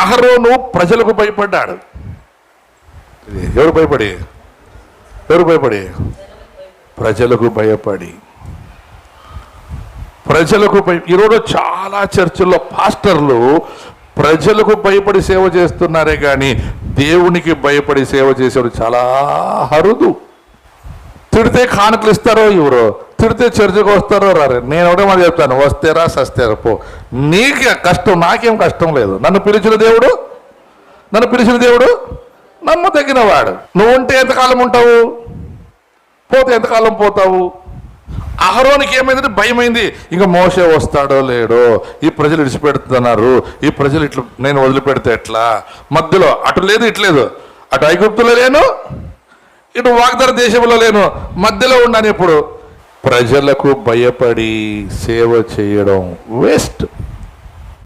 అహరోను ప్రజలకు భయపడ్డాడు. ఎవరు భయపడి? ప్రజలకు భయపడి. ఈరోజు చాలా చర్చిల్లో పాస్టర్లు ప్రజలకు భయపడి సేవ చేస్తున్నారే కానీ దేవునికి భయపడి సేవ చేసేవాడు చాలా అరుదు. తిడితే కానుకలు ఇస్తారో ఎవరో, తిడితే చర్చకు వస్తారో రారే. నేను ఒకటే మాట చెప్తాను, వస్తేరా సస్తేరా పో. నీకే కష్టం, నాకేం కష్టం లేదు. నన్ను పిలిచిన దేవుడు నమ్మదగిన వాడు. నువ్వు ఉంటే ఎంతకాలం ఉంటావు, పోతే ఎంతకాలం పోతావు. అహరోనికి ఏమైందంటే భయమైంది. ఇంకా మోషే వస్తాడో లేడో, ఈ ప్రజలు విడిచిపెడుతున్నారు, ఈ ప్రజలు ఇట్లా నేను వదిలిపెడితే ఎట్లా, మధ్యలో అటు లేదు ఇటు లేదు, అటు ఐగుప్తులో లేను, ఇటు వాగ్దాన దేశంలో లేను, మధ్యలో ఉన్నాను. ఇప్పుడు ప్రజలకు భయపడి సేవ చేయడం వేస్ట్.